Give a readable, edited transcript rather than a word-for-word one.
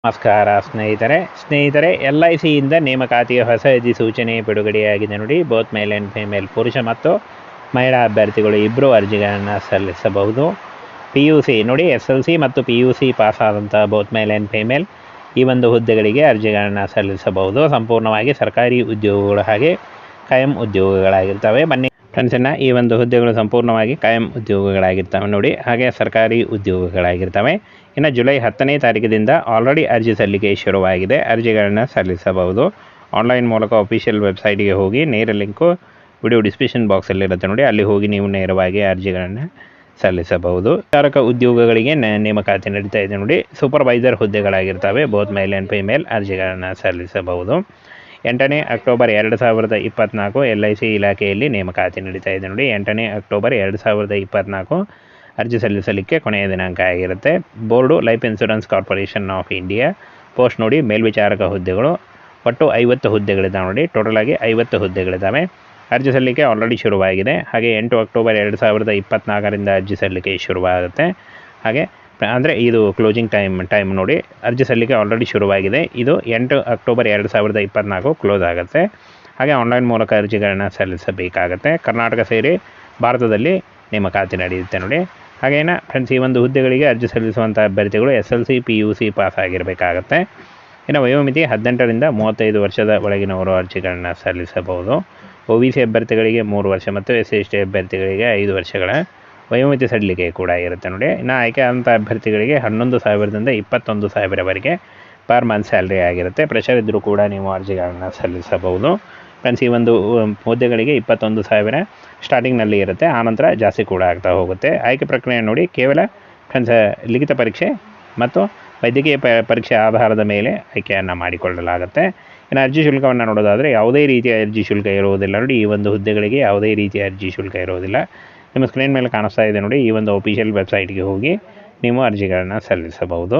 ನಮಸ್ಕಾರ ಸ್ನೇಹಿತರೆ L I ಸಿಯಿಂದ ನೇಮಕಾತಿಯ ಹೊಸ ಅಧಿಸೂಚನೆ ಬಿಡುಗಡೆಯಾಗಿದೆ ನೋಡಿ. ಬೋತ್ ಮೇಲ್ ಆ್ಯಂಡ್ ಫಿಮೇಲ್, ಪುರುಷ ಮತ್ತು ಮಹಿಳಾ ಅಭ್ಯರ್ಥಿಗಳು ಇಬ್ಬರು ಅರ್ಜಿಗಳನ್ನು ಸಲ್ಲಿಸಬಹುದು. PUC ನೋಡಿ, SLC ಮತ್ತು PUC ಪಾಸ್ ಆದಂಥ ಬೋತ್ ಮೇಲ್ ಆ್ಯಂಡ್ ಫಿಮೇಲ್ ಈ ಒಂದು ಹುದ್ದೆಗಳಿಗೆ ಅರ್ಜಿಗಳನ್ನು ಸಲ್ಲಿಸಬಹುದು. ಸಂಪೂರ್ಣವಾಗಿ ಸರ್ಕಾರಿ ಉದ್ಯೋಗಗಳು ಹಾಗೆ ಕಾಯಂ ಉದ್ಯೋಗಗಳಾಗಿರ್ತವೆ. ಬನ್ನಿ ಫ್ರೆಂಡ್ಸನ್ನ, ಈ ಒಂದು ಹುದ್ದೆಗಳು ಸಂಪೂರ್ಣವಾಗಿ ಕಾಯಂ ಉದ್ಯೋಗಗಳಾಗಿರ್ತವೆ ನೋಡಿ, ಹಾಗೆ ಸರ್ಕಾರಿ ಉದ್ಯೋಗಗಳಾಗಿರ್ತವೆ. ಇನ್ನು ಜುಲೈ 10ನೇ ತಾರೀಕಿನಿಂದ ಆಲ್ರೆಡಿ ಅರ್ಜಿ ಸಲ್ಲಿಕೆ ಶುರುವಾಗಿದೆ. ಅರ್ಜಿಗಳನ್ನು ಸಲ್ಲಿಸಬಹುದು. ಆನ್ಲೈನ್ ಮೂಲಕ ಅಫಿಷಿಯಲ್ ವೆಬ್ಸೈಟ್ಗೆ ಹೋಗಿ, ನೇರ ಲಿಂಕು ವಿಡಿಯೋ ಡಿಸ್ಕ್ರಿಪ್ಷನ್ ಬಾಕ್ಸಲ್ಲಿರುತ್ತೆ ನೋಡಿ, ಅಲ್ಲಿ ಹೋಗಿ ನೀವು ನೇರವಾಗಿ ಅರ್ಜಿಗಳನ್ನು ಸಲ್ಲಿಸಬಹುದು. ವಿಚಾರಕ ಉದ್ಯೋಗಗಳಿಗೆ ನೇಮಕಾತಿ ನಡೀತಾ ಇದೆ ನೋಡಿ. ಸೂಪರ್ವೈಸರ್ ಹುದ್ದೆಗಳಾಗಿರ್ತವೆ. ಬೋತ್ ಮೇಲ್ ಆ್ಯಂಡ್ ಫಿಮೇಲ್ ಅರ್ಜಿಗಳನ್ನು ಸಲ್ಲಿಸಬಹುದು. 8ನೇ ಅಕ್ಟೋಬರ್ 2024 LIC ಇಲಾಖೆಯಲ್ಲಿ ನೇಮಕಾತಿ ನಡೀತಾ ಇದೆ ನೋಡಿ. 8ನೇ ಅಕ್ಟೋಬರ್ 2024 ಅರ್ಜಿ ಸಲ್ಲಿಸಲಿಕ್ಕೆ ಕೊನೆಯ ದಿನಾಂಕ ಆಗಿರುತ್ತೆ. Board life insurance corporation of India post ನೋಡಿ, ಮೇಲ್ವಿಚಾರಕ ಹುದ್ದೆಗಳು ಒಟ್ಟು 50 ಹುದ್ದೆಗಳಿದ್ದಾವೆ ನೋಡಿ. ಟೋಟಲ್ ಆಗಿ 50 ಹುದ್ದೆಗಳಿದ್ದಾವೆ. ಅರ್ಜಿ ಸಲ್ಲಿಕೆ ಆಲ್ರೆಡಿ ಶುರುವಾಗಿದೆ. ಹಾಗೆ 8 ಅಕ್ಟೋಬರ್ 2024 ಅರ್ಜಿ ಸಲ್ಲಿಕೆ ಶುರುವಾಗುತ್ತೆ. ಹಾಗೆ ಅಂದರೆ ಇದು ಕ್ಲೋಸಿಂಗ್ ಟೈಮ್ ನೋಡಿ. ಅರ್ಜಿ ಸಲ್ಲಿಕೆ ಆಲ್ರೆಡಿ ಶುರುವಾಗಿದೆ. ಇದು 8 ಅಕ್ಟೋಬರ್ 2024 ಕ್ಲೋಸ್ ಆಗುತ್ತೆ. ಹಾಗೆ ಆನ್ಲೈನ್ ಮೂಲಕ ಅರ್ಜಿಗಳನ್ನ ಸಲ್ಲಿಸಬೇಕಾಗತ್ತೆ. ಕರ್ನಾಟಕ ಸೇರಿ ಭಾರತದಲ್ಲಿ ನೇಮಕಾತಿ ನಡೆಯುತ್ತೆ ನೋಡಿ. ಹಾಗೇನ ಫ್ರೆಂಡ್ಸ್, ಈ ಒಂದು ಹುದ್ದೆಗಳಿಗೆ ಅರ್ಜಿ ಸಲ್ಲಿಸುವಂಥ ಅಭ್ಯರ್ಥಿಗಳು SLC PUC ಪಾಸ್ ಆಗಿರಬೇಕಾಗತ್ತೆ. ಇನ್ನು ವಯೋಮಿತಿ 18ರಿಂದ 35 ವರ್ಷದ ಒಳಗಿನವರು ಅರ್ಜಿಗಳನ್ನ ಸಲ್ಲಿಸಬಹುದು. OBC ಅಭ್ಯರ್ಥಿಗಳಿಗೆ 3 ವರ್ಷ ಮತ್ತು SC/ST ಅಭ್ಯರ್ಥಿಗಳಿಗೆ 5 ವರ್ಷಗಳ ವಯೋಮಿತಿ ಸಡಿಲಿಕೆ ಕೂಡ ಇರುತ್ತೆ ನೋಡಿ. ಇನ್ನು ಆಯ್ಕೆ ಆದಂಥ ಅಭ್ಯರ್ಥಿಗಳಿಗೆ 11,000ದಿಂದ 21,000ವರೆಗೆ ಪರ್ ಮಂತ್ ಸ್ಯಾಲ್ರಿ ಆಗಿರುತ್ತೆ. ಪ್ರೆಷರ್ ಇದ್ದರೂ ಕೂಡ ನೀವು ಅರ್ಜಿಗಳನ್ನು ಸಲ್ಲಿಸಬಹುದು. ಫ್ರೆಂಡ್ಸ್, ಈ ಒಂದು ಹುದ್ದೆಗಳಿಗೆ 21,000 ಸ್ಟಾರ್ಟಿಂಗ್ನಲ್ಲಿ ಇರುತ್ತೆ. ಆನಂತರ ಜಾಸ್ತಿ ಕೂಡ ಆಗ್ತಾ ಹೋಗುತ್ತೆ. ಆಯ್ಕೆ ಪ್ರಕ್ರಿಯೆ ನೋಡಿ, ಕೇವಲ ಫ್ರೆಂಡ್ಸ್ ಲಿಖಿತ ಪರೀಕ್ಷೆ ಮತ್ತು ವೈದ್ಯಕೀಯ ಪರೀಕ್ಷೆ ಆಧಾರದ ಮೇಲೆ ಆಯ್ಕೆಯನ್ನು ಮಾಡಿಕೊಳ್ಳಲಾಗುತ್ತೆ. ಇನ್ನು ಅರ್ಜಿ ಶುಲ್ಕವನ್ನು ನೋಡೋದಾದರೆ ಯಾವುದೇ ರೀತಿಯ ಅರ್ಜಿ ಶುಲ್ಕ ಇರುವುದಿಲ್ಲ ನೋಡಿ. ಈ ಒಂದು ಹುದ್ದೆಗಳಿಗೆ ಯಾವುದೇ ರೀತಿಯ ಅರ್ಜಿ ಶುಲ್ಕ ಇರುವುದಿಲ್ಲ. ನಿಮ್ಮ ಸ್ಕ್ರೀನ್ ಮೇಲೆ ಕಾಣಿಸ್ತಾ ಇದೆ ನೋಡಿ. ಈ ಒಂದು ಅಫಿಷಿಯಲ್ ವೆಬ್ಸೈಟ್ಗೆ ಹೋಗಿ ನೀವು ಅರ್ಜಿಗಳನ್ನು ಸಲ್ಲಿಸಬಹುದು.